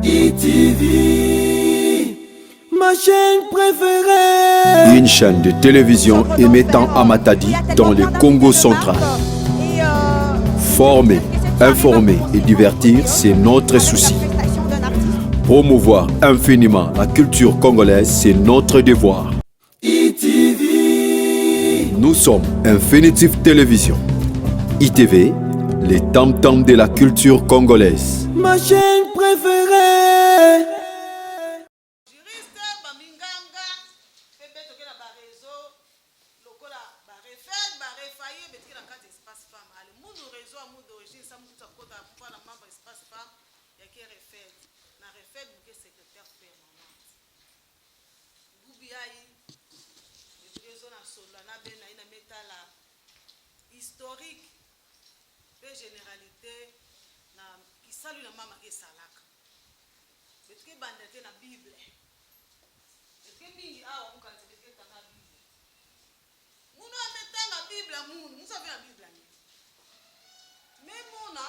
ITV, ma chaîne préférée. Une chaîne de télévision émettant à Matadi dans le Congo central. Former, informer et divertir, c'est notre souci. Promouvoir infiniment la culture congolaise, c'est notre devoir. ITV, nous sommes Infinitive Télévision. ITV, les tam-tams de la culture congolaise. ma chaîne préférée. Historique de généralité na kisalu na mama ke salaka betike bandate na bible betike mingi awa mukanze betike tanga bible munu ametanga bible munu musa vya bible ni memona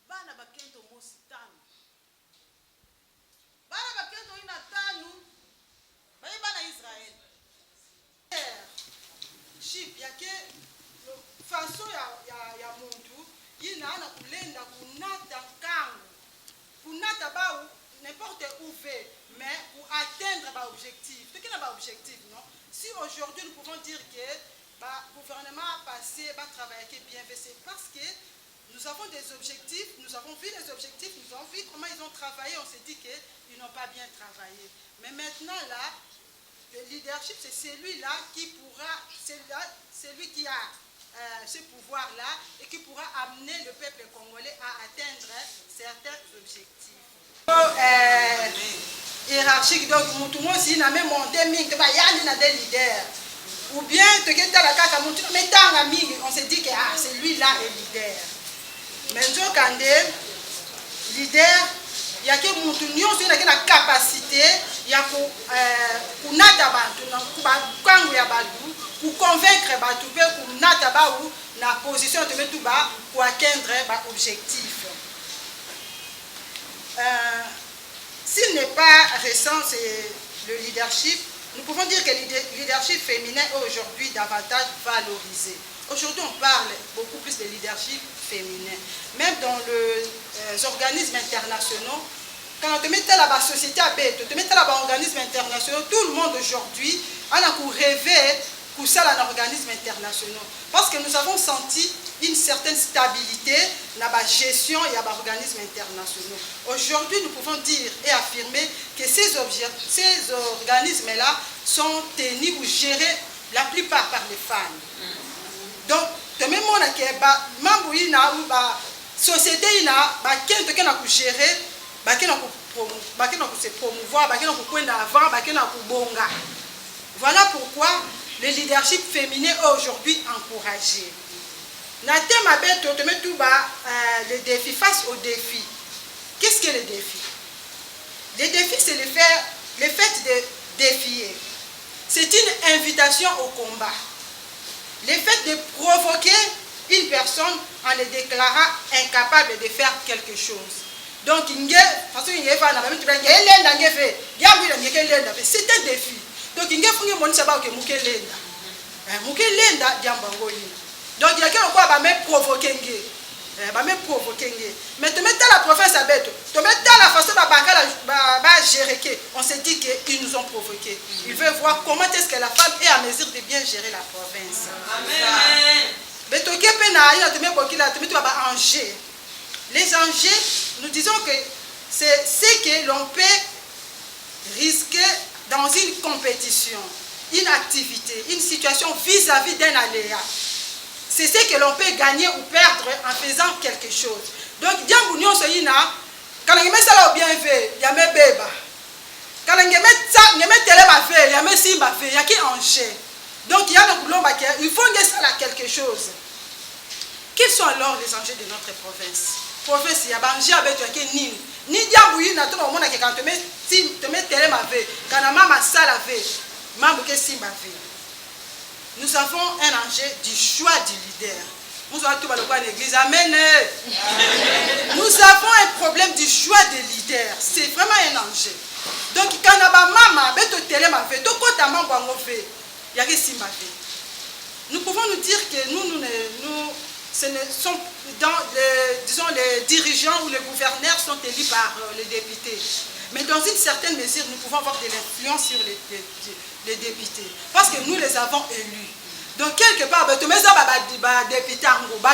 bana bakento mosi tano bana bakento ina tano baye bana Israel ship yake faso ya muntu ina ana kulenda kunata kangu kunata ba n'importe où fait mais pour atteindre ba objectif ce qui n'a pas objectif non si aujourd'hui nous pouvons dire que ba gouvernement passé ba travailler qui bien fait c'est parce que nous avons des objectifs, nous avons vu les objectifs, nous avons vu comment ils ont travaillé, on s'est dit que ils n'ont pas bien travaillé mais maintenant là le leadership, c'est celui-là qui pourra, celui qui a ce pouvoir-là et qui pourra amener le peuple congolais à atteindre certains objectifs. Hiérarchique, donc tout le monde s'il n'a même monté, il y a des leaders. Ou bien, on se dit que c'est lui-là le leader. Mais quand leader, il y a que la capacité ya kunata bantu na kwangu ya bantu ku convaincre bantu pe kunata ba ou na position de mettre ba pour atteindre ba objectif. S'il n'est pas récent c'est le leadership, nous pouvons dire que le leadership féminin est aujourd'hui davantage valorisé. Aujourd'hui on parle beaucoup plus de leadership féminin, même dans les organismes internationaux. Quand on te met là la société à bête, on te met là les organismes internationaux, tout le monde aujourd'hui a rêvé pour ça dans les organismes internationaux. Parce que nous avons senti une certaine stabilité dans la gestion et dans les organismes internationaux. Aujourd'hui, nous pouvons dire et affirmer que ces organismes-là sont tenus ou gérés la plupart par les femmes. Donc, tu mets mon membre ou la société qui a géré. Se promouvoir, voilà pourquoi le leadership féminin est aujourd'hui encouragé. Le défi face au défi. Qu'est-ce que le défi? Le défi, c'est le fait de défier. C'est une invitation au combat. Le fait de provoquer une personne en le déclarant incapable de faire quelque chose. Donc, c'est un défi. Donc, il faut que donc, il y a quelqu'un qui va me provoquer. Mais tu mets dans la province à bête, tu mets dans la façon de gérer. On s'est dit qu'ils nous ont provoqués. Ils veulent voir comment est-ce que la femme est à mesure de bien gérer la province. Amen. Mais tu mets les enjeux, nous disons que c'est ce que l'on peut risquer dans une compétition, une activité, une situation vis-à-vis d'un aléa. C'est ce que l'on peut gagner ou perdre en faisant quelque chose. Donc, quand on met ça au bien fait, il y a mes bébés. Quand on met ça, il y a mes télé, il y a mes simba, il y a qui enjeu. Donc, il y a le boulot, il faut que ça quelque chose. Quels sont alors les enjeux de notre province? Province, il y a des gens qui ont dit ni diabouille, quand tu mets télé, quand la maman salave, maman qui simba. Nous avons un enjeu du choix du leader. Nous avons tout l'église. Amen. Nous avons un problème du choix des leaders. C'est vraiment un enjeu. Donc, quand on a maman, nous pouvons nous dire que ce ne sont disons, les dirigeants ou les gouverneurs sont élus par les députés. Mais dans une certaine mesure, nous pouvons avoir de l'influence sur les députés. Parce que nous les avons élus. Donc, quelque part, député,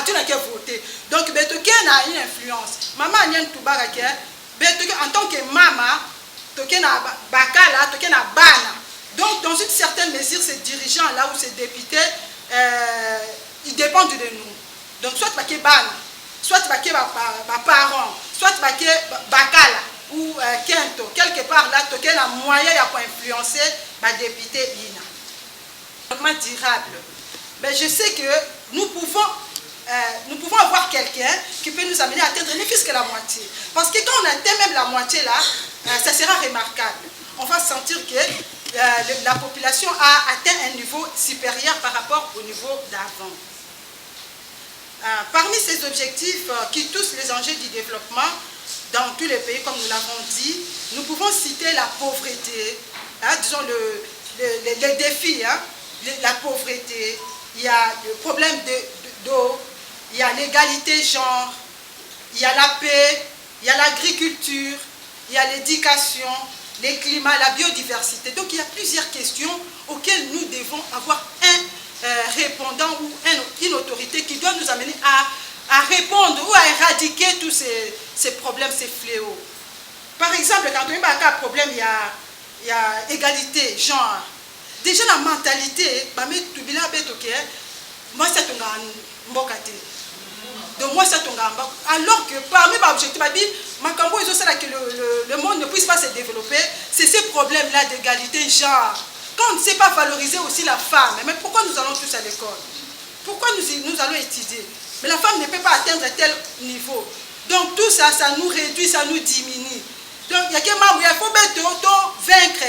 tu n'as qu'à voter. Donc, tu as une influence. Maman, en tant que maman, tu as bakala, tu as bana. Donc, dans une certaine mesure, ces dirigeants-là ou ces députés, ils dépendent de nous. Donc, soit tu as bana, soit tu as parents, soit tu as bakala ou kento. Quelque part, là, tu as un moyen pour influencer les députés. Durable. Mais je sais que nous pouvons avoir quelqu'un qui peut nous amener à atteindre ne fût-ce que la moitié. Parce que quand on atteint même la moitié là, ça sera remarquable. On va sentir que la population a atteint un niveau supérieur par rapport au niveau d'avant. Parmi ces objectifs qui touchent les enjeux du développement dans tous les pays, comme nous l'avons dit, nous pouvons citer la pauvreté, disons les défis, la pauvreté, il y a le problème d'eau, il y a l'égalité genre, il y a la paix, il y a l'agriculture, il y a l'éducation, les climats, la biodiversité. Donc il y a plusieurs questions auxquelles nous devons avoir un répondant ou une autorité qui doit nous amener à répondre ou à éradiquer tous ces problèmes, ces fléaux. Par exemple, quand on a un problème, il y a égalité genre. Déjà la mentalité, moi c'est un mbokate. Donc moi c'est un alors que parmi les objectifs, que le monde ne puisse pas se développer, c'est ces problèmes-là d'égalité genre. Quand on ne sait pas valoriser aussi la femme, mais pourquoi nous allons tous à l'école? Pourquoi nous allons étudier? Mais la femme ne peut pas atteindre tel niveau. Donc tout ça, ça nous réduit, ça nous diminue. Donc il y a que il faut vaincre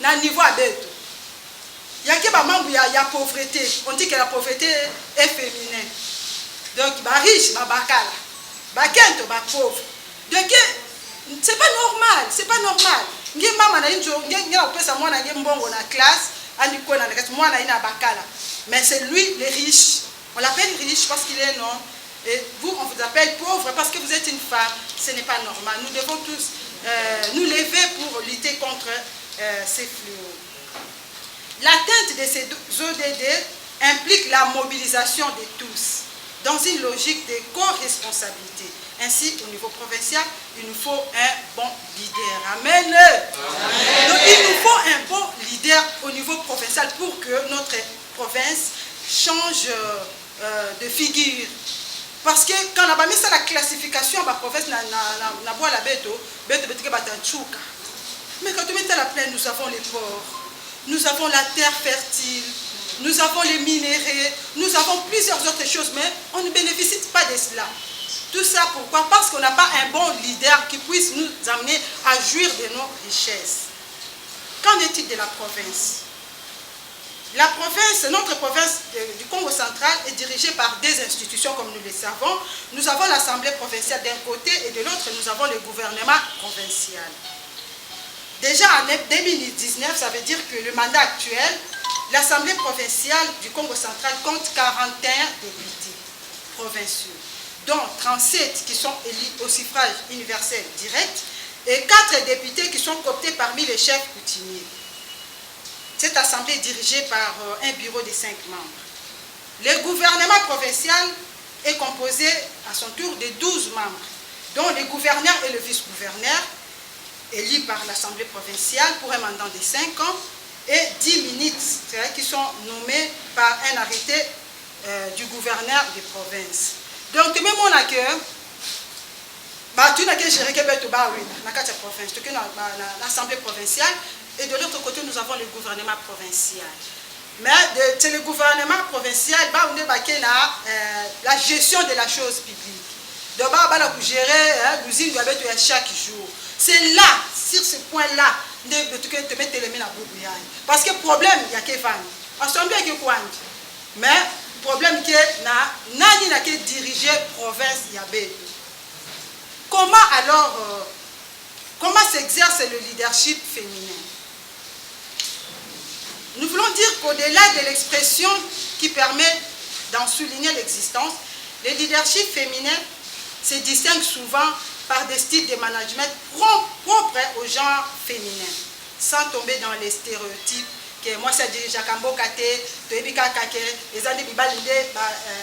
à niveau à bête. Il y a la pauvreté. On dit que la pauvreté est féminine. Donc, riche, bakala, pauvre. Donc, c'est pas normal. C'est pas normal. Mais c'est lui, le riche. On l'appelle riche parce qu'il est un homme. Et vous, on vous appelle pauvre parce que vous êtes une femme. Ce n'est pas normal. Nous devons tous nous lever pour lutter contre ces fléaux. L'atteinte de ces ODD implique la mobilisation de tous dans une logique de co-responsabilité. Ainsi, au niveau provincial, il nous faut un bon leader. Amen. Amen. Donc, il nous faut un bon leader au niveau provincial pour que notre province change de figure. Parce que quand on a mis ça la classification, la province n'a pas la bête, mais quand on met à la plaine, nous avons les ports. Nous avons la terre fertile, nous avons les minéraux, nous avons plusieurs autres choses, mais on ne bénéficie pas de cela. Tout ça pourquoi? Parce qu'on n'a pas un bon leader qui puisse nous amener à jouir de nos richesses. Qu'en est-il de la province? La province, notre province du Congo central est dirigée par des institutions comme nous le savons. Nous avons l'Assemblée provinciale d'un côté et de l'autre, nous avons le gouvernement provincial. Déjà en 2019, ça veut dire que le mandat actuel, l'Assemblée provinciale du Congo central compte 41 députés provinciaux, dont 37 qui sont élus au suffrage universel direct et 4 députés qui sont cooptés parmi les chefs coutumiers. Cette assemblée est dirigée par un bureau de 5 membres. Le gouvernement provincial est composé à son tour de 12 membres, dont le gouverneur et le vice-gouverneur, élus par l'Assemblée provinciale pour un mandat de 5 ans, et 10 ministres qui sont nommés par un arrêté du gouverneur de province. Donc, même on a que tu n'as que gérer l'Assemblée provinciale, et de l'autre côté, nous avons le gouvernement provincial. Mais c'est le gouvernement provincial on est la gestion de la chose publique. Donc, on va gérer l'usine chaque jour. C'est là, sur ce point-là, de te mettre les mains à bout. Parce que le problème, il y a que vendre. Mais le problème, il y a que diriger la province. comment alors, comment s'exerce le leadership féminin? Nous voulons dire qu'au-delà de l'expression qui permet d'en souligner l'existence, le leadership féminin se distingue souvent par des styles de management propres au genre féminin, sans tomber dans les stéréotypes que moi ça dirige à Kamboka te toyebika kake ezandi bibalinde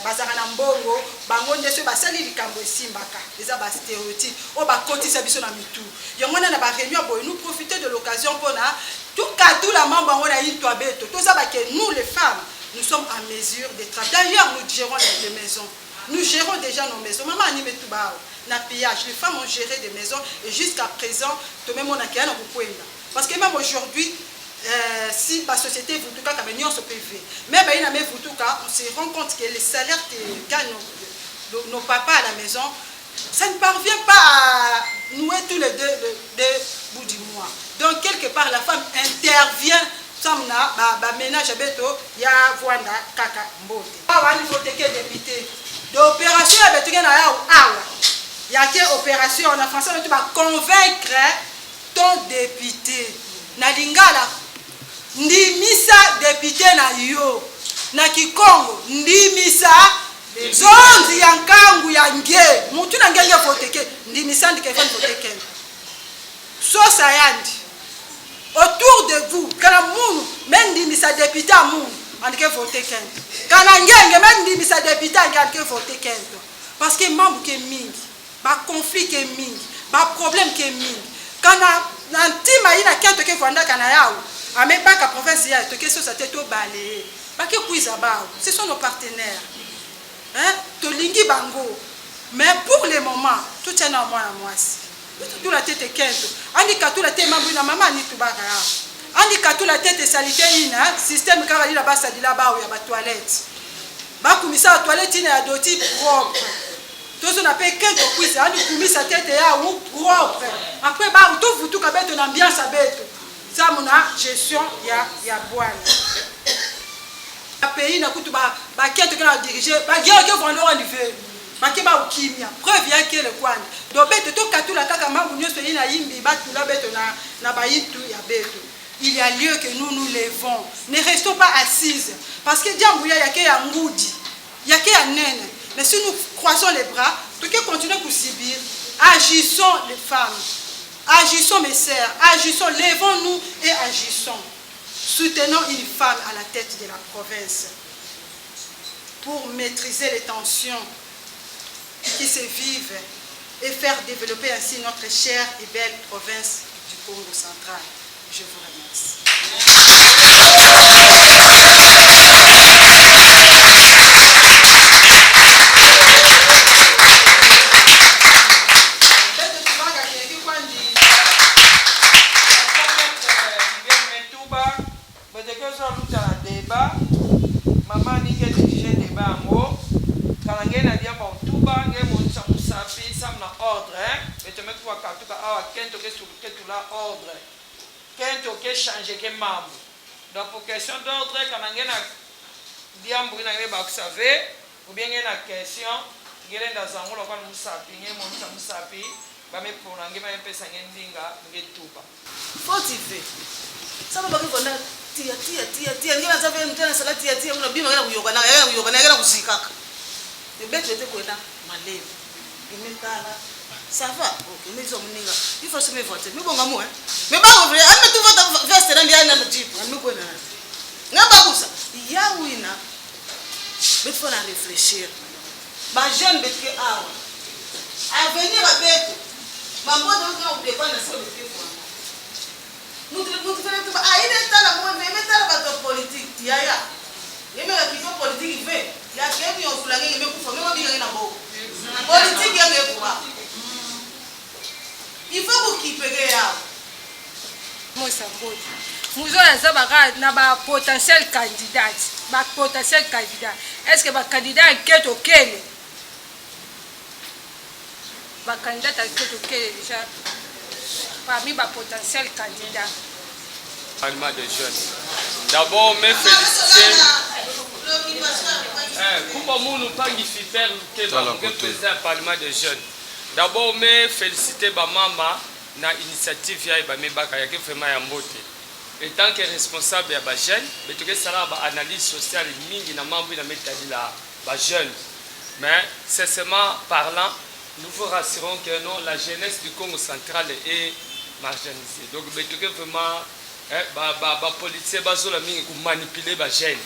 bazaka na mbongo bango ndeso basali likambo esimbaka eza ba stéréotype o ba kotisa biso na mitu yango na ba réunion boy nous profiter de l'occasion pona tout la membre bango na yitwa beto to za ba que nous les femmes nous sommes en mesure de travailler. D'ailleurs nous gérons les maisons, nous gérons déjà nos maisons. Maman anime tout bas na pillage, les femmes ont géré des maisons et jusqu'à présent to même on a kiana kukwenda parce que même aujourd'hui si la société vous cas on se PV mais on se rend compte que les salaires que gagnent nos papas à la maison, ça ne parvient pas à nouer tous les deux bouts du mois. Donc quelque part la femme intervient samna ba ménage beto ya vwanda kaka mbote awa ni foteke député d'opération ya beto na ya awa ya ke opération en français on va convaincre ton député na lingala ndimisa député na yo na Kikongo ndimisa zonzi ya nkangu ya nge mutu na ngenge foteke ndimisa ndike fa foteke so sayandi autour de vous kana munu men ndimisa député amu andike foteke kana ngenge men ndimisa député andike foteke parce que membre ke mingi ba conflit ke mingi ba problème ke mingi kana nantima ina kento ke vanda kana yao mais pas qu'à province il y a que ça tête au balai pas que kuiza bao ce sont nos partenaires hein tolingi bango mais pour le moment tout est en moi tout la tête kento andi katu la tête mambu na mama ni tubaka andi katu la tête salité ina système kala ila basa dila bao ya ba toilette ba kumisa toilette ina ya doti propre tout on appelle kento kuiza andi kumisa tête ya ou propre après ba tout vous tout ka beto na ambiance beto ça mon gestion ya boine a pays na kutu ba kento que na diriger ba gero que vont leur niveau ba ke ba ukimia preuve ya que le kwani do beto to katula kaka mambu nyoso ina yimbi ba tula beto na ba yitu ya beto. Il y a lieu que nous levons, ne restons pas assises parce que diambuya ya ke ya ngudi ya ke ya nene mais si nous croisons les bras tout que continuer pour subir agissons les femmes. Agissons mes sœurs, agissons, levons-nous et agissons. Soutenons une femme à la tête de la province pour maîtriser les tensions qui se vivent et faire développer ainsi notre chère et belle province du Congo central. Je vous remercie. Maman ni que dirige débat mo quand ngé na dia ba tuba ngé mo samusapi samna ordre mais te mettre kwa katuka awa kento ke sur que tout la ordre kento ke changer ke mambo donc pour question d'ordre quand ngé na dia mbu na ngé ba savez ou bien ngé na question ngé na zangulo kwa musapi ngé mo samusapi ba me pour ngé ba pesa ngé ndinga ngé tuba fortifié ça va pas qu'on tia ngena zabe mtana sala tia una bima ngena kuyokana kusikaka ebete te kwenda malevu imentala ça va ok mais ils mninga il faut se me voter mais bonga moi mais ba vrai ame tu vote veste na ndiana na jipu ame kwenda ngaba kusa ya wina bet faut na réfléchir ba jeune bet ke awa avenir avec mambo donc on dépend de ça de quoi nous faisons pas il est dans la mais dans la politique il y a il y a qui fait politique il fait il y a qui on soulage il met pour faire même bien na bo politique il y a quoi il faut vous qui payer ya moi ça bote muzola za baka na ba potentiel candidat est-ce que ba candidat keto kele ba candidat keto kele déjà parmi les potentiels candidats. Alma des jeunes. D'abord, mes féliciter. Kumba Mounou Tangi Fifer, qui est le président du Parlement des jeunes. D'abord, me féliciter ba maman na initiative ya ba mebaka ya ke vraiment ya mbote. Et tant que responsable ya ba jeune, mais tout que ça là ba analyse sociale mingi na mambo na metali la ba jeune. Mais sincèrement parlant, nous vous rassurons que non, la jeunesse du Congo central est marginalisée. Donc, mais tout que vraiment ba policier ba zola mingi ku manipuler ba jeune.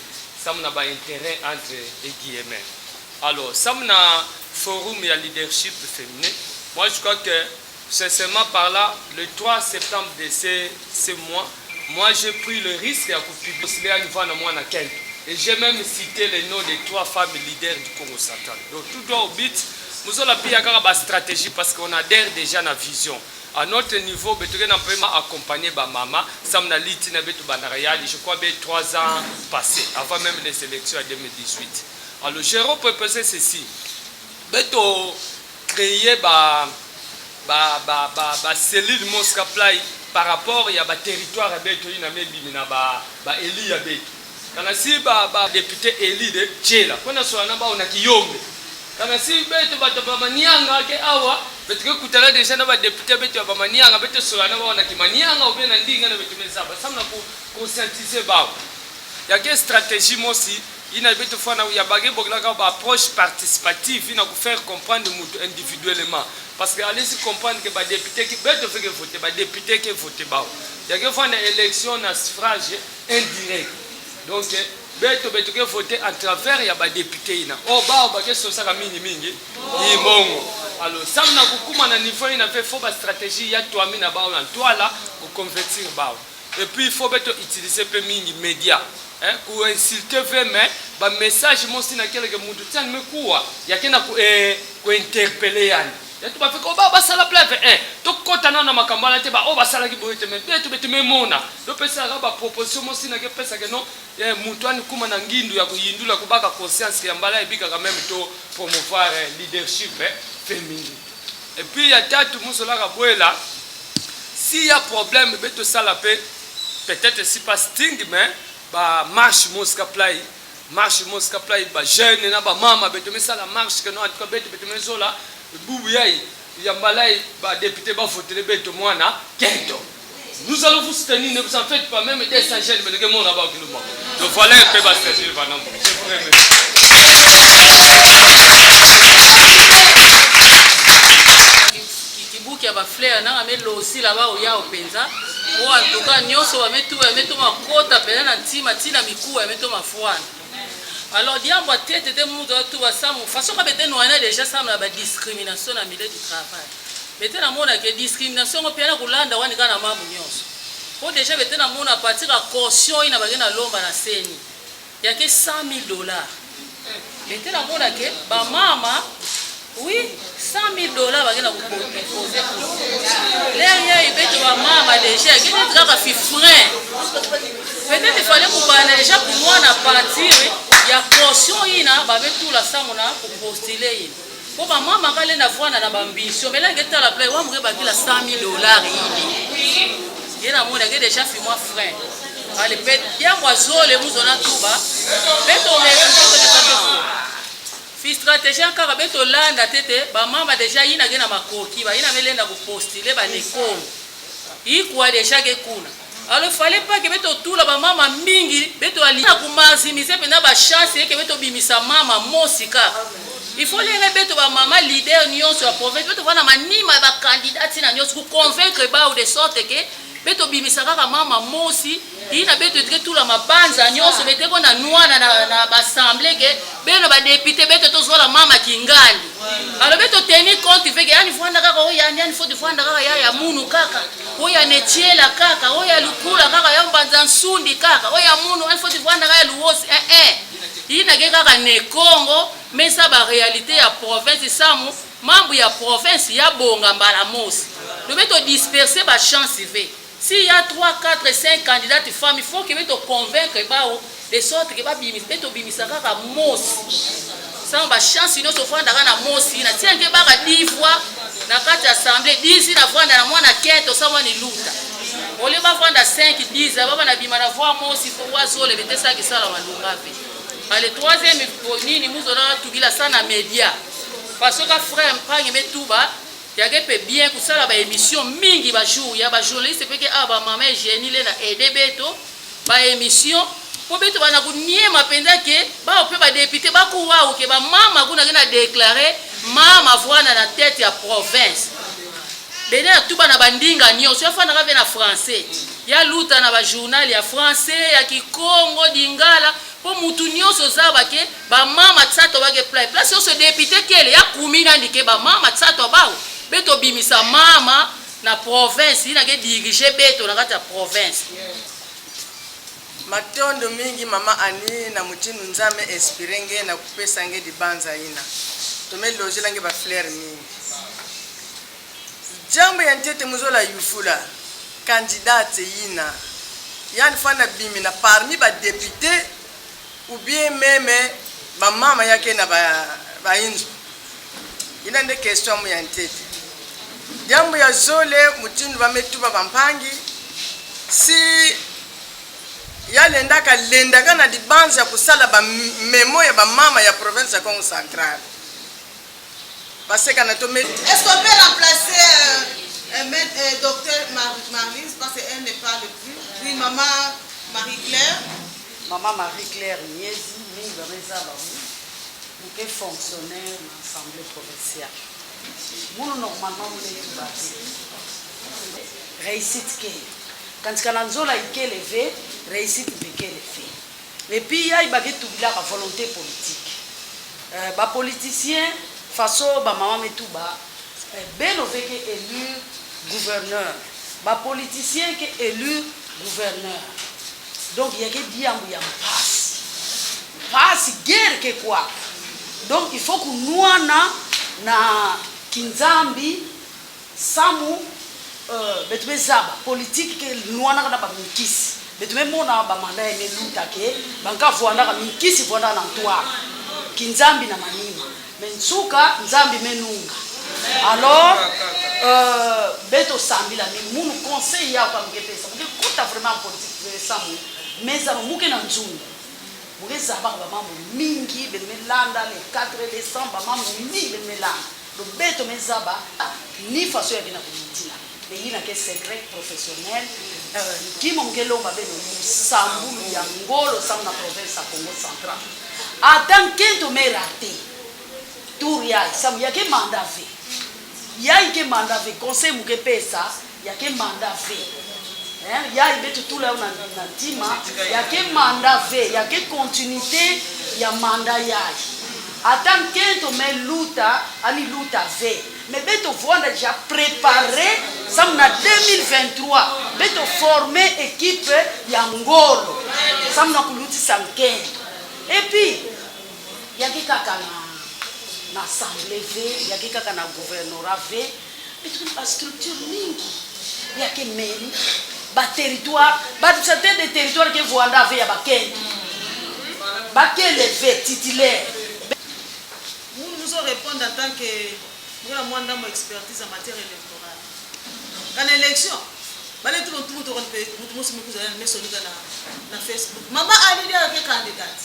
Ça n'a pas intérêt entre guillemets. Alors, ça m'a forum et leadership féminin. Moi, je crois que, sincèrement par là, le 3 septembre de ce mois, moi, j'ai pris le risque de publier à niveau de moi. Et j'ai même cité les noms des 3 femmes leaders du Congo central. Donc, tout doit au but, nous avons la stratégie parce qu'on adhère déjà à la vision. À notre niveau, nous avons accompagné ma maman, je crois, 3 ans passés, avant même les élections en 2018. Alors, j'ai proposé ceci. Beto créer cellule Mosca Play par rapport à territoire beto ina mebi na Eli ya beto. Kana si député Eli de Tchela. Kona so na ba ona kiyombe. Kana si beto ba manianga ke awa beto ke kutala déjà na ba député beto ba manianga beto so na ba ona kimanianga ou bien na ndinga na beto meza ba samna ko conscientiser ba. Ya ke stratégie mosi il a besoin d'une approche participative, il a faire comprendre individuellement. Parce que allez-y comprendre que les députés qui veulent voter, les députés qui votent, il y a une élection à suffrage indirect. Donc, il faut voter à travers les députés. Oh, c'est ça qui est alors, ça a niveau, il faut une stratégie, il y a toi là pour convertir. Et puis, il faut utiliser les médias. Pour insulter vraiment, le message mosi na kele ke mutu tsani mekuwa yakena ku interpeller yani. Ya tu ba fika o ba sala plave to kota na makambala te ba o ba sala ki boite me betu memona. Do pesa ga ba proposition mosi na ke pesa ke no mutu ani kuma na ngindu ya kuyindula kubaka conscience ya mbala ibika quand même to promouvoir leadership féminin. Et puis ya tatu musola ka boela s'il y a problème betu sala pe peut-être si pas sting mais marche Mosca Play ba jeune na ba mama beto mesala marche que non en tout cas beto mezola bubu yai ya malai ba député ba voter beto mwana kento. Nous allons vous soutenir, ne vous en faites pas, même des jeunes mais le monde là-bas qui nous manque. Donc voilà un peu ba stratégie va non. Je vous remercie. Kibuki ya ba fleur na amelo aussi là-bas au ya openza. Oh, en tout cas, nous sommes ma côte à peine antima, tina mikou, et mettons ma foi. Alors, diable à tête de monde tout va ça. Façon que nous avons déjà ça, la discrimination dans le milieu du travail. Maintenant, on a que discrimination au pays de Hollande, on a gagné ma mounions. Pour déjà, maintenant, on a parti la caution, il n'a pas gagné l'homme à la scène. Il y a que $100,000. Maintenant, on a que ma maman. Oui, $100,000 va gagner pour poser. Là, il y a maman déjà, qui est très frein. Peut-être qu'il fallait que déjà pour moi na partir, il y a caution ina, ba tout la samona pour postuler. Pour ma maman quand elle na voir na ambition, mais là il est à la play, on va ba $100,000 ini. Il y a mon gars déjà fait moi frein. Allez, peut bien moi zole muzona tuba. Peut on est stratégie encore beto landa tete ba mama déjà ina gena makoki ba ina melenda ku postuler ba neko ikwa déjà ke kuna alors fallait pas que beto tout la ba mama mingi beto ali ku maximiser pena ba chance que beto bimisa mama mosika il faut les beto ba mama leader nyonso ya province beto wana manima ba candidat na nyonso ku convaincre ba ou de sorte que beto bimisa kaka mama mosi ina beto etre tout la mabanza nyonso bete ko na nwana na assemblée que beno ba député beto to zola mama kingani alors beto tenir compte fait que yani fwanda kaka o yani faut de fwanda kaka ya munu kaka o ya netiela kaka o ya lukula kaka ya mbanza nsundi kaka o ya munu il faut de fwanda kaka luosi ina ke kaka ne Congo mais ça ba réalité ya province samu mambo ya province ya bonga mbala mosi le beto disperser ba chance ve. S'il y a 3, 4, 5 candidates femmes, il faut que tu convaincre de sorte que tu bimisaka ka mosi. Ça on va chance nous se faire na mosi na tiens que ba 10 fois na kati assemblée 10 na fois na mwana kento ça mwana luta. On les va vendre 5 10 baba na bima na voir mosi pour wazo le bete ça qui ça la malunga ve. Ale troisième nini muzona tubila sana média. Parce que frère mpanye metuba yake pe bien kusala ba émission mingi ba jour ya ba journaliste pe ke aba mama génie le na aider beto ba émission po beto bana kunyema penda ke ba pe ba député ba kuwa ke ba mama kuna na déclarer mama voana na tête ya province bene tuba na bandinga nyonso yafana ka na français ya luta na ba journal ya français ya kikongo dingala po mutu nyonso zaba ke ba mama tsato ba ke place so député kele ya kumina ndike ba mama tsato ba beto bimisa mama na province ina ke diriger beto na kata province matondo mingi mama ani na mutinu nzame espirenge na kupesa nge dibanza ina tomelojela nge ba fleur mingi jambo ya ntete muzola yufula candidate ina yani fana bimi na parmi ba député ou bien même ba mama yake na ba inzo ina nde question mu ya ntete jambo ya zole mutinu bametuba bampangi si yalenda kalenda na dibanza ya kusala ba memo ya ba mama ya province ya Congo Central parce que na to est-ce qu'on peut remplacer docteur Marlise parce qu'elle n'est pas le plus. Oui, maman Marie-Claire. Maman Marie-Claire Niezi, mingi bameza bamu, bouquet fonctionnaire dans l'Assemblée provinciale. Moulou normalement moulé tout bâti. Réussite que. Quand Kananzola ike levé, réussite beke levé. Et puis il y a une volonté politique. Ba politicien façon ba maman metouba beno veke élu gouverneur. Ba politicien qui est élu gouverneur. Donc il y a que bien où il y a passe guerre que quoi. Donc il faut que nous na kinzambi samu betume zaba politique que nous na ba mikisi betume mona ba manda ene luta ke banka voanda ka mikisi voanda na toi kinzambi na manima mensuka nzambi menunga. Alors beto sambi la munu conseil ya kwa mkepesa mkikuta vraiment politique samu meza muke na nzungu muke zaba ba mambo mingi bemelanda les 4 décembre mambo mingi bemelanda do beto mezaba ni façon ya kina kumitina mais il a que secret professionnel qui mongelo ba beno sambu ya ngolo samu na province ya Congo Central attend kento me raté tour ya samu ya ke mandat fait ya ike mandat fait conseil muke pesa ya ke mandat fait ya ibetu tout là na tima ya ke mandat fait ya ke continuité ya mandat ya attend kento me luta ani luta fait mais beto voanda déjà préparé ça na 2023 beto former équipe ya ngolo ça na kuluti sankendo et puis ya kaka na assemblée v ya kaka na gouvernorat v beto ba structure mingi ya ke mairie ba territoire ba certains des territoires que voanda v ya ba kendo ba kele v titulaire nous répondre en tant que moi dans mon expertise en matière électorale. Quand l'élection, tout le monde na Facebook. Maman a dit avec candidate.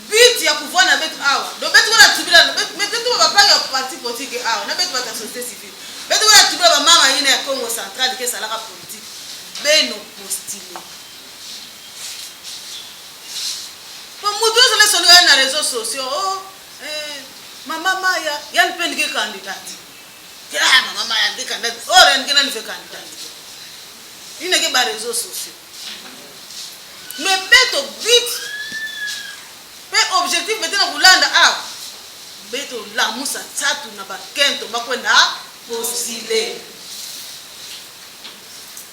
But ya pouvoir na mettre awa. Donc betu na tubila, mais tout va pas ya parti politique awa. Na betu ba société civile. Betu na tubila ba mama ina ya Congo Central que ça la politique. Beno postulé. Pour nous tous les sur les réseaux sociaux, maman Maya, il y a une peine qui est candidate. Maman Maya est candidate. Oh, elle est candidate. Il n'y a que les réseaux sociaux. Mais beto but, mais objectif maintenant vous l'anda ah, beto la musa tatu na bakento bakwenda postuler.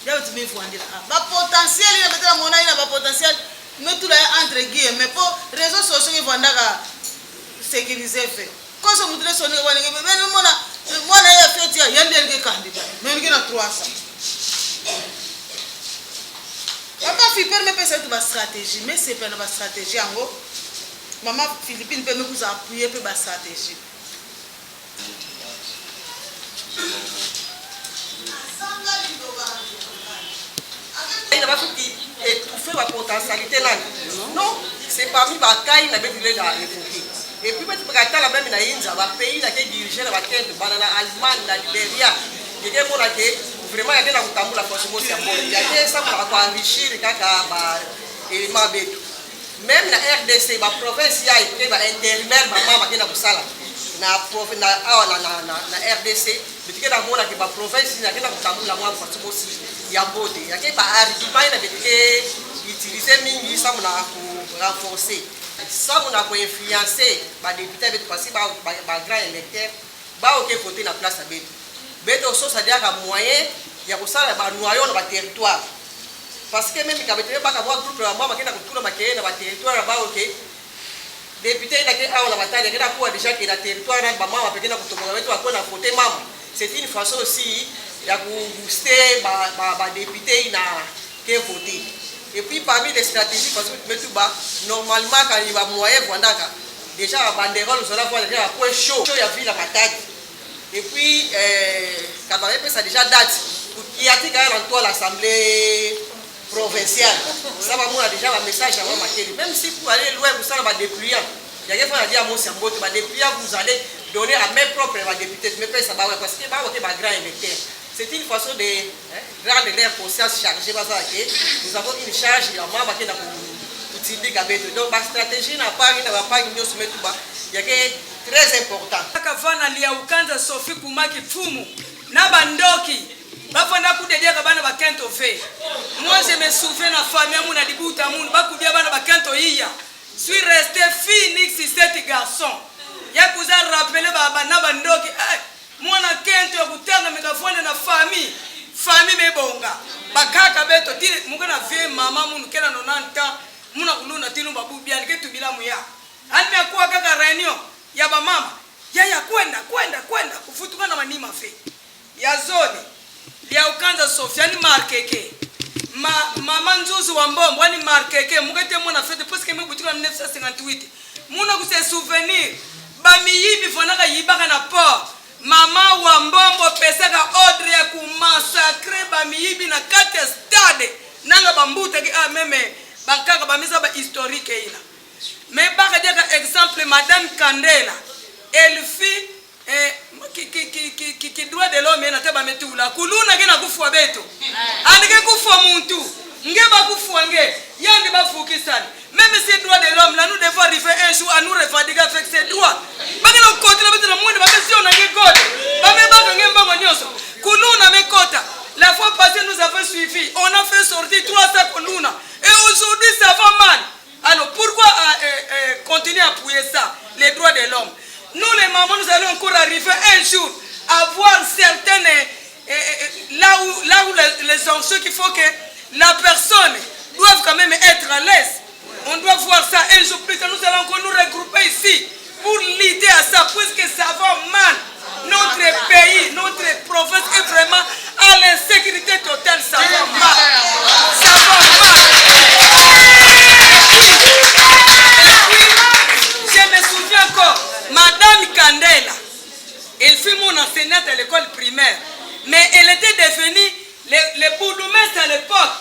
Là tu me vois dire ah, ba potentiel il y a maintenant mon aïe na ba potentiel. Mais tout là entre guillemets mais pour réseaux sociaux qui vont d'ara sécuriser fait quand ça voudrait sonner mais moi na ya fait ya yende ke candidat mais qui na 300 papa fi permet penser tout ba stratégie mais c'est pas une stratégie en gros maman Philippine peut nous appuyer pour ba stratégie il va tout étouffer la potentialité là. Non, c'est parmi les batailles qui a été évoqué. Et puis, tu peux la même pays qui est dirigé dans la tête, l'Allemagne, la Libéria, qui est vraiment il y a la force il y a ça pour enrichir les éléments. Même la RDC, la province, il y a un intérimaire qui na RDC, mais qui est dans la province, il y a un force il y a beauté. Il y a un argument qui est utilisé pour renforcer. Ça, on a influencé les députés avec les grands électeurs, qui voté dans la place à Béto. Béto, c'est-à-dire qu'il y a moyen, il y a un noyau dans le territoire. Parce que même si on a un groupe de membres qui ont dans le territoire, les députés qui ont déjà dans le territoire, c'est une façon aussi de booster les députés qui ont voté. Et puis parmi les stratégies, parce que normalement quand il va moyen, déjà la banderole, nous allons voir déjà un point chaud, il y a vu la patate. Et puis, quand on a ça déjà date, il y a quand l'Assemblée provinciale. Ça va moi déjà un message à moi. Même si pour aller loin, vous savez, déployer. Il y a quelqu'un qui a dit à moi, vous allez donner à mes propres députés. Mais ça va parce que c'est un grand électeur. C'est une façon de rendre leur conscience chargée. Nous avons une charge, il y a un membre qui a utilisé. Donc, la stratégie n'a pas il y a très important. Kavana lia ukanza Sophie Kumaki Fumu na bandoki bafanda kudedia kabana bakento fe. Moi je me souviens na famille mon adibuta mon bakudia bana bakento iya. Suis resté phoenix cet garçon. Ya kuza rappeler baba na bandoki mwana kento kutanga megafone na famille mebonga. Bakaka beto tire mungana vie mama mun kena 90 ans muna kuluna tinu babu bien ke tubila muya. Ani akuwa kaka réunion ya ba mama ya kwenda kufutuka na manima fe ya zone ya ukanza Sofiani markeke mama nzuzu wa mbombo ani markeke mugete mona fete parce que mebutika 1958 muna kuse souvenir ba miyibi fonaka yibaka na port mama wa mbombo pesaka ordre ya kumassacrer ba miyibi na kate stade nanga bambuta ki meme bankaka bamisa ba historique ina. Mais par exemple, Madame Candela, elle fit qui doit de l'homme et n'a pas mis tout là. Kuluna qui n'a pas fait beto. Ande qui kufa muntu. Nge ba kufa nge. Yandi ba fukisani. Même si droit de l'homme, là nous devons arriver un jour à nous revendiquer avec ses droits. Bagi na côté na beto na monde ba si on a nge côté. Ba me ba nge mbango nyoso. Kuluna me kota. La fois passée nous avons suivi. On a fait sortir 300 kuluna. Et aujourd'hui ça va mal. Alors pourquoi continuer à appuyer ça, les droits de l'homme? Nous les mamans, nous allons encore arriver un jour à voir certaines, là où les enjeux qu'il faut que la personne doive quand même être à l'aise. On doit voir ça un jour plus tard. Nous allons encore nous regrouper ici pour l'idée à ça, puisque ça va mal. Notre pays, notre province est vraiment à l'insécurité totale. Ça va mal. Ça va mal. Je me souviens encore, Madame Candela, elle fut mon enseignante à l'école primaire, mais elle était devenue le bourgmestre à l'époque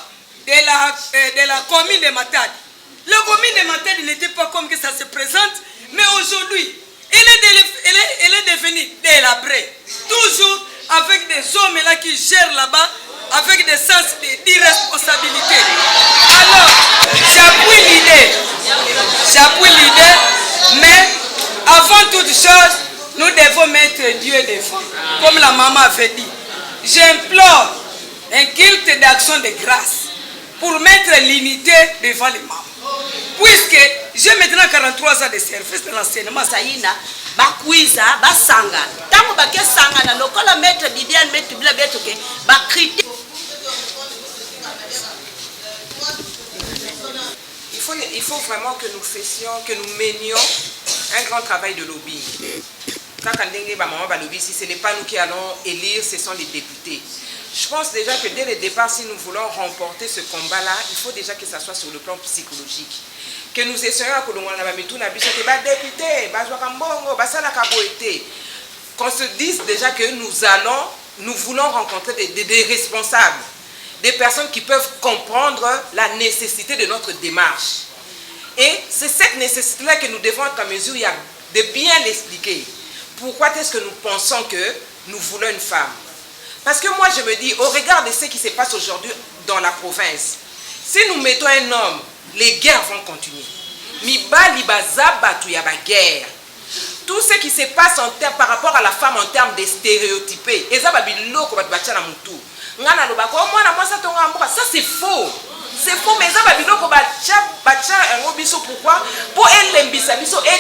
de la commune de Matadi. La commune de Matadi n'était pas comme que ça se présente, mais aujourd'hui, elle est devenue délabrée. Toujours avec des hommes là qui gèrent là-bas, avec des sens d'irresponsabilité. Alors, j'appuie l'idée, mais avant toute chose, nous devons mettre Dieu devant. Comme la maman avait dit, j'implore un culte d'action de grâce pour mettre l'unité devant les mamans. Puisque j'ai maintenant 43 ans de service dans l'enseignement. Saïna, bakwiza, basanga. Tango baké sanga na lokola maître Bibiane maître bila beto ke bakrité. Il faut vraiment que nous menions un grand travail de lobbying. Quand ce n'est pas nous qui allons élire, ce sont les députés. Je pense déjà que dès le départ, si nous voulons remporter ce combat-là, il faut déjà que ça soit sur le plan psychologique. Que nous essayons à qu'on se dise déjà que nous voulons rencontrer des responsables, des personnes qui peuvent comprendre la nécessité de notre démarche. Et c'est cette nécessité-là que nous devons être en mesure de bien l'expliquer. Pourquoi est-ce que nous pensons que nous voulons une femme? Parce que moi je me dis, au regard de ce qui se passe aujourd'hui dans la province, si nous mettons un homme, les guerres vont continuer. Mibali baza batu ya ba guerre. Tout ce qui se passe par rapport à la femme en termes de stéréotypés, ça c'est faux. C'est faux, mais ça pourquoi? Pour elle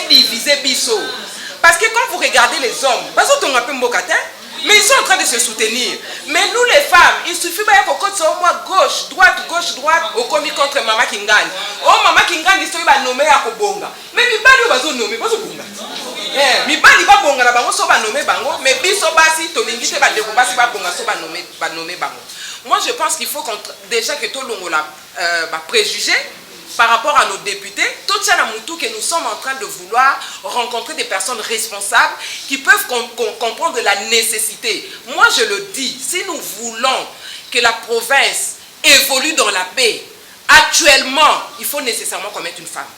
diviser biso. Parce que quand vous regardez les hommes, mais ils sont en train de se soutenir. Mais nous les femmes, il suffit pas qu'on soit au moins gauche, droite, au commis contre Mama Kingani. Oh, Mama Kingani, il va nommer à Kobonga. Mais il va pas nommer, pas Kobonga. Mi bali ba bonga na bango so ba nommer bango, mais biso basi to lingite ba deko basi ba bonga so ba nommer bango. Moi je pense qu'il faut déjà que tout le monde préjugé par rapport à nos députés, tout ça que nous sommes en train de vouloir rencontrer des personnes responsables qui peuvent comprendre la nécessité. Moi je le dis, si nous voulons que la province évolue dans la paix, actuellement, il faut nécessairement qu'on mette une femme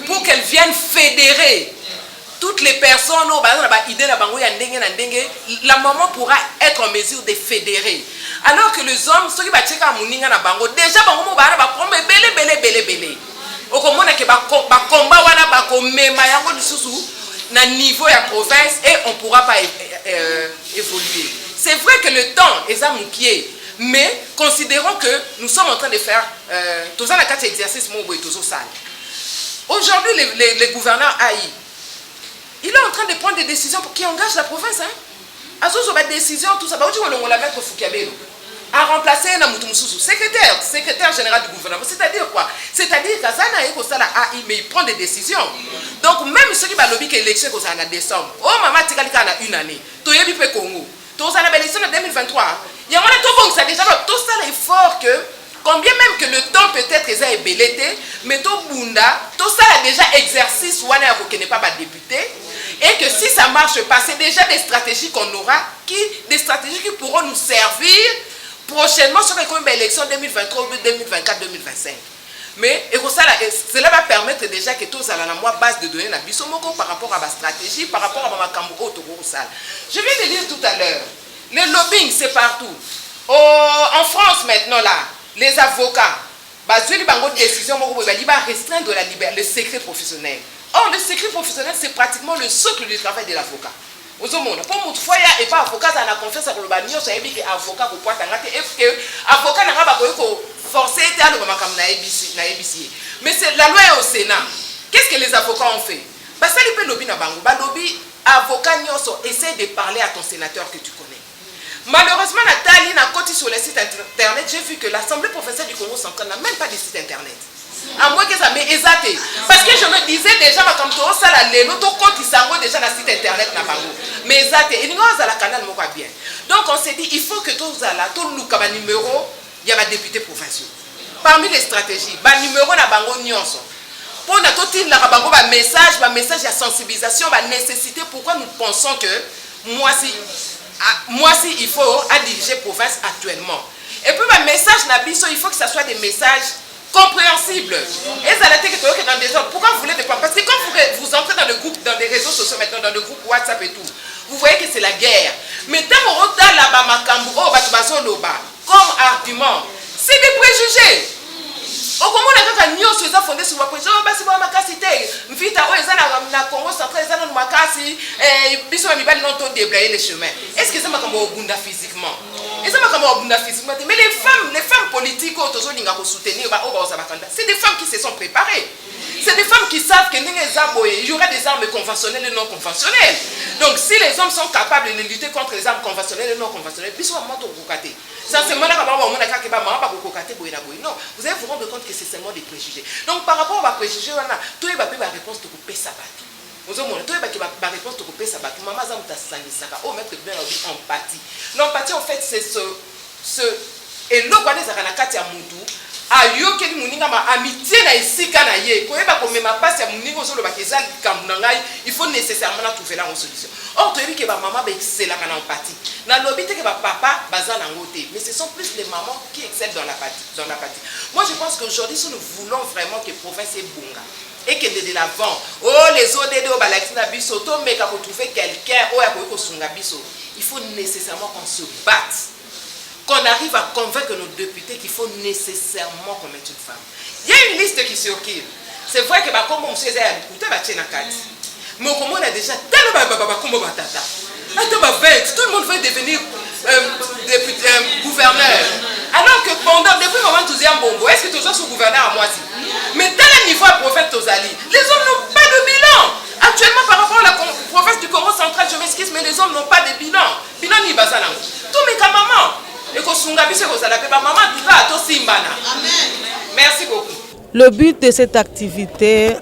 pour qu'elle vienne fédérer toutes les personnes, la maman pourra être en mesure de fédérer. Alors que les hommes, ceux qui vont déjà, na niveau de la province et on ne pourra pas évoluer. C'est vrai que le temps est à moukier, mais considérons que nous sommes en train de faire tous les exercices. Aujourd'hui, les gouverneurs AI, il est en train de prendre des décisions qui engagent la province. Des décisions, tout ça. On la mettre Foukiabelo à remplacer un secrétaire général du gouvernement. C'est-à-dire quoi? C'est-à-dire que mais il prend des décisions. Donc, même ceux qui ont lobby que l'élection en décembre, oh, maman, tu as une année. Tu as eu Congo. Tu as eu l'élection en 2023. Il y a tout ça déjà. Tout ça est fort que. Combien même que le temps peut-être est belleté, mais tout bunda, tout ça a déjà exercice ou n'est pas député, et que si ça marche pas, c'est déjà des stratégies qu'on aura, des stratégies qui pourront nous servir prochainement sur l'élection 2023, 2024, 2025. Mais cela va permettre déjà que tous allons avoir base de données par rapport à ma stratégie, par rapport à ma cambo. Je viens de dire tout à l'heure, le lobbying c'est partout. En France maintenant là, les avocats, décision restreindre le secret professionnel. Or, le secret professionnel, c'est pratiquement le socle du travail de l'avocat. Pour moi, et pas avocat, on a confiance à l'urbanien, c'est un avocat pour pouvoir avocat n'a pas forcé à l'obéissance. Mais la loi est au Sénat. Qu'est-ce que les avocats ont fait? Ça peut lobby na bango. Lobby avocat essaie de parler à ton sénateur que tu connais. Malheureusement, Nathalie n'a côté sur le site internet, j'ai vu que l'Assemblée provinciale du Congo central n'a même pas de site internet. À moins que ça m'ait exalté. Parce que je me disais déjà, comme tout ça, l'autre compte, il s'envoie déjà dans le site internet. Mais exalté. Et nous, on a la canal, bien. Donc, on s'est dit, il faut que tout ça, tout le numéro, il y a des députés provinciaux. Parmi les stratégies, le numéro n'a pas de nyonso. Pour nous, un message de sensibilisation, la nécessité, pourquoi nous pensons que moi, si il faut diriger province actuellement. Et puis, le message, il faut que ce soit des messages compréhensibles. Et ça dans des ordres. Pourquoi vous voulez dépendre? Parce que quand vous entrez dans le groupe, dans les réseaux sociaux maintenant, dans le groupe WhatsApp et tout, vous voyez que c'est la guerre. Mais tant qu'on est là-bas, comme argument, c'est des préjugés. Au Congo, on a fondé sur le préjugé. C'est ma capacité. Vita, na Congo central, ils ont ma capacité. Ils ont déblayé les chemins. Est-ce que ça m'a comme au Bunda physiquement? Et ça m'a comme au Bunda physiquement. Mais les femmes politiques, c'est des femmes qui se sont préparées. C'est des femmes qui savent qu'il y aura des armes conventionnelles et non conventionnelles. Donc, si les hommes sont capables de lutter contre les armes conventionnelles et non conventionnelles, puis soit non, vous allez vous rendre compte que c'est seulement des préjugés. Donc, par rapport à préjugés, tout est la réponse de couper sa batte. Vous avez la réponse de couper sa batte. Maman, ça me mettre bien empathie. L'empathie, en fait, c'est ce. Et l'eau, quand on a ayoki muninga ma amitié na esika na ye koyeba komema pasi ya muninga osolo bakezali kamnangai il faut nécessairement trouver la solution. Or tu dis que ba maman ba excelle kana empathie na lobi te que ba papa baza na ngote, mais ce sont plus les mamans qui excellent dans la partie. Moi je pense qu'aujourd'hui si nous voulons vraiment que province est bonga, et que de l'avant. Oh, les ODD, mais quand vous trouvez quelqu'un, il faut nécessairement qu'on se batte. Qu'on arrive à convaincre nos députés qu'il faut nécessairement qu'on mette une femme. Il y a une liste qui circule. C'est vrai que comme on sait, mais on a déjà tellement tout le monde veut devenir gouverneur. Alors que depuis le moment où tu es en Bongo, est-ce que tu es sous gouverneur à moitié? Mais dans le niveau à prophète Tozali, les hommes n'ont pas de bilan. Actuellement, par rapport à la province du Congo central, je m'excuse, mais les hommes n'ont pas de bilan. Bilan ni bazana. Tous mes maman. Et qu'on s'unga bise ko sala pe maman tu vas to simbana. Merci beaucoup. Le but de cette activité,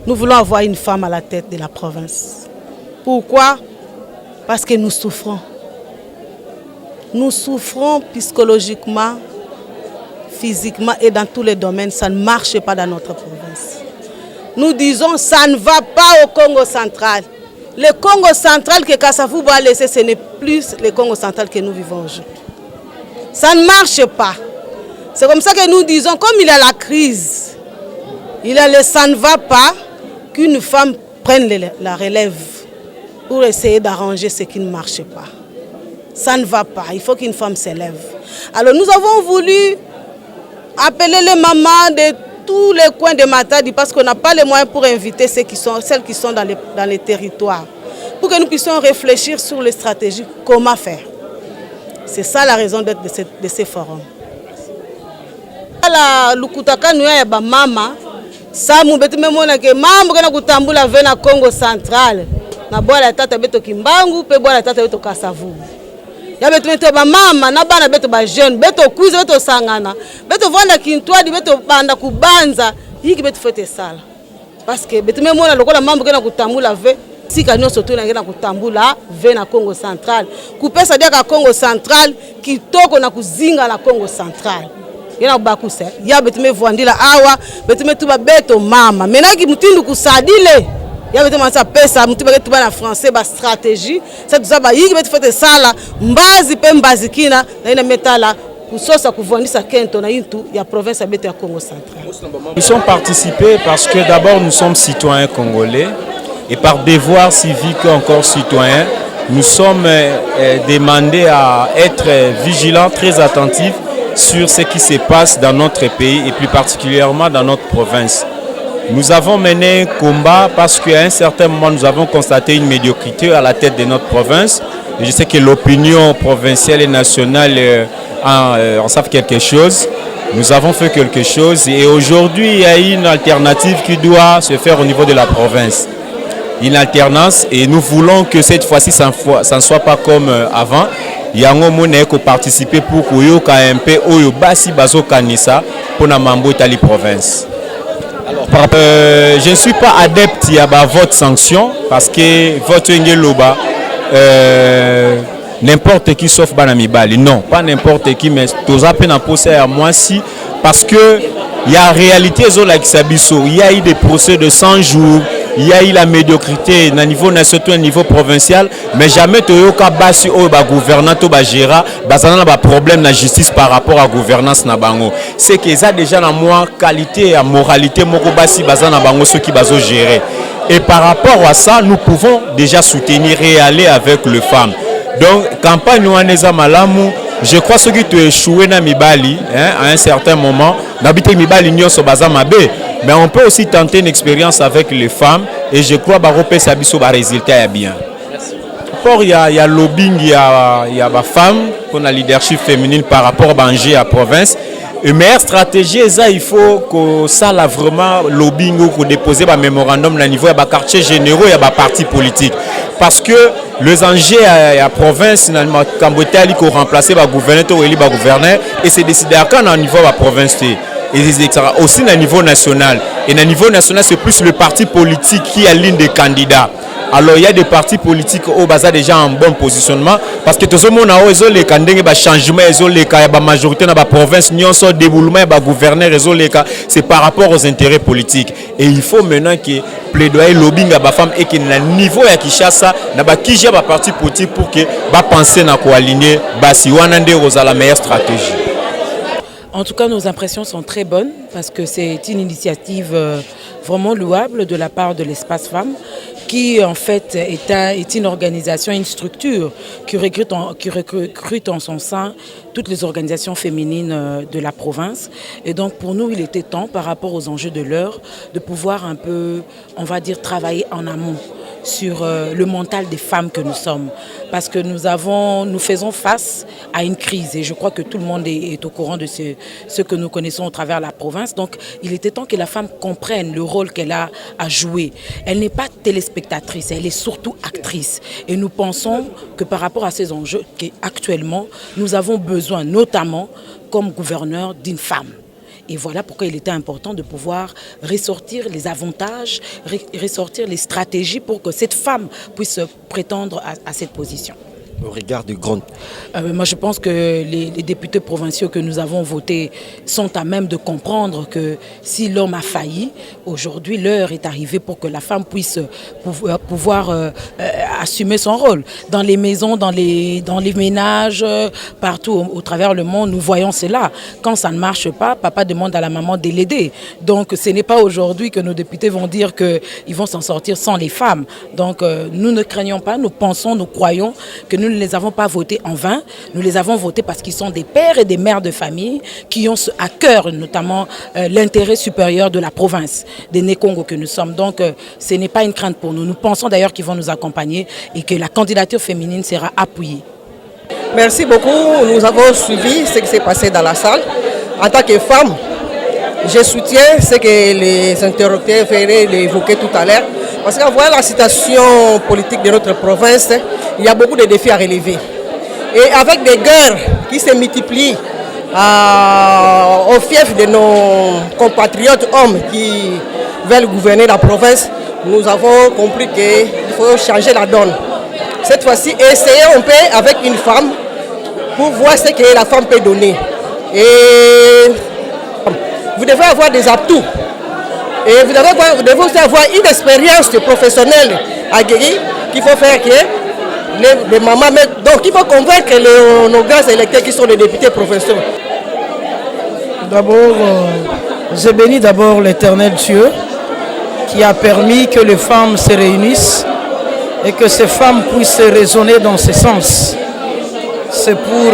nous voulons avoir une femme à la tête de la province. Pourquoi? Parce que nous souffrons. Nous souffrons psychologiquement, physiquement et dans tous les domaines. Ça ne marche pas dans notre province. Nous disons ça ne va pas au Congo central. Le Congo central que Kassavou va laisser, ce n'est plus le Congo central que nous vivons aujourd'hui. Ça ne marche pas. C'est comme ça que nous disons, comme il y a la crise, il y a le ça ne va pas, qu'une femme prenne la relève pour essayer d'arranger ce qui ne marche pas. Ça ne va pas, il faut qu'une femme s'élève. Alors nous avons voulu appeler les mamans de tous les coins de Matadi parce qu'on n'a pas les moyens pour inviter celles qui sont dans les territoires. Pour que nous puissions réfléchir sur les stratégies, comment faire. C'est ça la raison d'être de ces forums. La lukutaka nuya ya ba mama samu betu memona ke mambo kana kutambula vena Congo central na bora tata beto Kimbangu pe bora tata beto Kasavu ya betu meto ba mama na bana beto ba jeune beto kuiza beto sangana beto vanda kintwadi beto banda kubanza hiki betu fete sala parce que betu memona lokola mambo kana kutambula ve sika nyoso tu na ngena kutambula vena Congo central kupesa dia ka Congo central kitoko na kuzinga na Congo central. Yana bakuse ya betume voandila awa betume tuba beto mama menaki mutindu kusadile ya betume mansa pesa mutuba ke tuba na français ba stratégie ça tout ça ba yiki betu fete sala mbazi pe mbazikina na ina metala kusosa kuvondisa kento na intu ya province ya beto ya Congo central. Nous sommes participés parce que d'abord nous sommes citoyens congolais et par devoir civique encore citoyens nous sommes demandés à être vigilants, très attentifs sur ce qui se passe dans notre pays et plus particulièrement dans notre province. Nous avons mené un combat parce qu'à un certain moment nous avons constaté une médiocrité à la tête de notre province. Et je sais que l'opinion provinciale et nationale en savent quelque chose. Nous avons fait quelque chose et aujourd'hui il y a une alternative qui doit se faire au niveau de la province. Une alternance et nous voulons que cette fois-ci ça ne soit pas comme avant. Yango mona ko participer pour koyoka un peu oyo basi bazo kanisa pour na mambo Italie province. Alors je ne suis pas adepte à vote sanction parce que vote ngeloba n'importe qui sauf banamibali. Non, pas n'importe qui mais toza pe na poser à moi si parce que il y a réalité zo la kisabiso, il y a eu des procès de 100 jours. Il y a eu la médiocrité au niveau national, au niveau provincial, mais jamais toyoka basi o ba gouvernant to ba gérant, bazana ba problème na justice par rapport à gouvernance na bango. C'est que ça déjà na moi qualité et moralité moko basi bazana bango ceux qui bazo gérer. Et par rapport à ça, nous pouvons déjà soutenir et aller avec les femmes. Donc campagne waneza malamu, je crois ceux qui tu échoué na mibali à un certain moment, n'habiter mibali nyoso bazama be. Mais on peut aussi tenter une expérience avec les femmes et je crois que ça a résultat bien. Il y a lobbying, il y a des femmes, qu'on a leadership féminine par rapport à Angers à province. Une meilleure stratégie, il faut que ça là vraiment lobbying ou qu'on dépose un mémorandum au niveau des quartiers généraux et des partis politiques. Parce que les Angers à province, quand il faut remplacer le gouverneur ou le gouverneur et c'est décidé à quand au niveau de la province. Et aussi au niveau national. Et au niveau national, c'est plus le parti politique qui a ligne des candidats. Alors il y a des partis politiques au bas déjà en bon positionnement parce que tout le monde a les candidats changement, la majorité dans la province, le déroulement, le gouverneur, c'est par rapport aux intérêts politiques. Et il faut maintenant que plaidoyer lobbying à la femme et que le niveau à Kinshasa, qui gère les partis politiques pour que penser à aligner la meilleure stratégie. En tout cas, nos impressions sont très bonnes parce que c'est une initiative vraiment louable de la part de l'Espace Femmes qui en fait est une organisation, une structure qui recrute en son sein toutes les organisations féminines de la province. Et donc pour nous, il était temps par rapport aux enjeux de l'heure de pouvoir un peu, on va dire, travailler en amont sur le mental des femmes que nous sommes. Parce que nous faisons face à une crise et je crois que tout le monde est au courant de ce que nous connaissons au travers de la province. Donc il était temps que la femme comprenne le rôle qu'elle a à jouer. Elle n'est pas téléspectatrice, elle est surtout actrice. Et nous pensons que par rapport à ces enjeux qu'actuellement, nous avons besoin notamment comme gouverneur d'une femme. Et voilà pourquoi il était important de pouvoir ressortir les avantages, ressortir les stratégies pour que cette femme puisse prétendre à cette position. Au regard du grand. Moi, je pense que les députés provinciaux que nous avons votés sont à même de comprendre que si l'homme a failli, aujourd'hui, l'heure est arrivée pour que la femme puisse pouvoir assumer son rôle. Dans les maisons, dans les ménages, partout au travers le monde, nous voyons cela. Quand ça ne marche pas, papa demande à la maman de l'aider. Donc, ce n'est pas aujourd'hui que nos députés vont dire qu'ils vont s'en sortir sans les femmes. Donc, nous ne craignons pas, nous pensons, nous croyons que nous ne les avons pas votés en vain, nous les avons votés parce qu'ils sont des pères et des mères de famille qui ont à cœur notamment l'intérêt supérieur de la province des Né-Congo que nous sommes. Donc ce n'est pas une crainte pour nous. Nous pensons d'ailleurs qu'ils vont nous accompagner et que la candidature féminine sera appuyée. Merci beaucoup. Nous avons suivi ce qui s'est passé dans la salle. En tant que femme, je soutiens ce que les interlocuteurs venaient d'évoquer tout à l'heure. Parce que voilà la situation politique de notre province, il y a beaucoup de défis à relever. Et avec des guerres qui se multiplient au fief de nos compatriotes hommes qui veulent gouverner la province, nous avons compris qu'il faut changer la donne. Cette fois-ci, essayons un peu avec une femme pour voir ce que la femme peut donner. Et vous devez avoir des atouts. Et vous devez aussi avoir une expérience professionnelle aguerrie qu'il faut faire que les mamans. Donc il faut convaincre nos grands électeurs qui sont les députés provinciaux. D'abord, je bénis d'abord l'Éternel Dieu qui a permis que les femmes se réunissent et que ces femmes puissent raisonner dans ce sens. C'est pour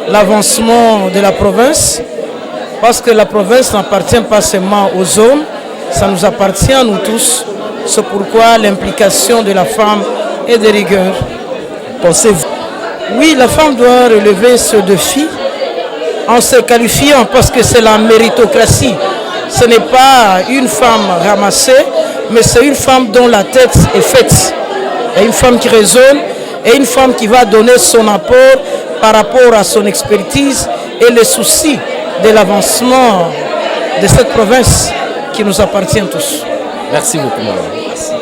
l'avancement de la province, parce que la province n'appartient pas seulement aux hommes, ça nous appartient à nous tous. C'est pourquoi l'implication de la femme est de rigueur. Pensez-vous? Oui, la femme doit relever ce défi en se qualifiant, parce que c'est la méritocratie. Ce n'est pas une femme ramassée, mais c'est une femme dont la tête est faite. Et une femme qui raisonne, et une femme qui va donner son apport par rapport à son expertise et les soucis de l'avancement de cette province qui nous appartient tous. Merci beaucoup, madame. Merci.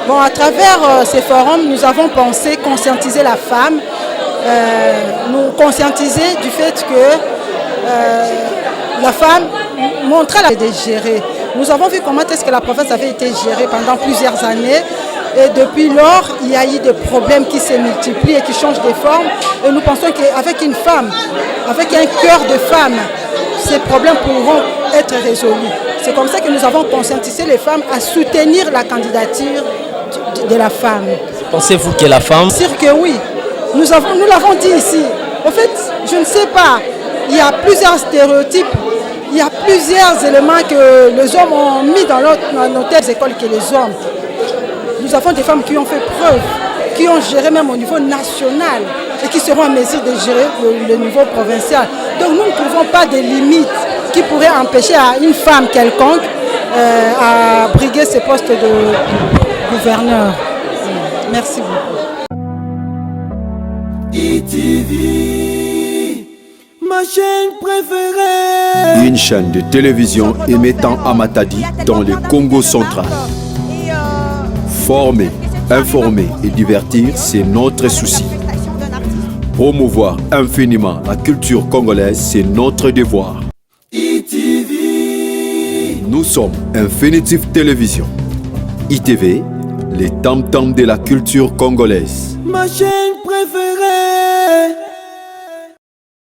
Bon, à travers ces forums, nous avons pensé conscientiser la femme, nous conscientiser du fait que la femme montrait la de gérer. Nous avons vu comment est-ce que la province avait été gérée pendant plusieurs années. Et depuis lors, il y a eu des problèmes qui se multiplient et qui changent de forme. Et nous pensons qu'avec une femme, avec un cœur de femme, ces problèmes pourront être résolus. C'est comme ça que nous avons conscientisé les femmes à soutenir la candidature de la femme. Pensez-vous que la femme... Sûr que oui. Nous l'avons dit ici. En fait, je ne sais pas. Il y a plusieurs stéréotypes. Il y a plusieurs éléments que les hommes ont mis dans nos telles écoles que les hommes. Nous avons des femmes qui ont fait preuve, qui ont géré même au niveau national et qui seront en mesure de gérer le niveau provincial. Donc nous ne trouvons pas de limites qui pourraient empêcher à une femme quelconque à briguer ce poste de gouverneur. Merci beaucoup. ITV, ma chaîne préférée. Une chaîne de télévision émettant à Matadi dans le Congo central. Former, informer et divertir, c'est notre souci. Promouvoir infiniment la culture congolaise, c'est notre devoir. ITV. Nous sommes Infinitive Télévision. ITV, les tam-tams de la culture congolaise. Ma chaîne préférée.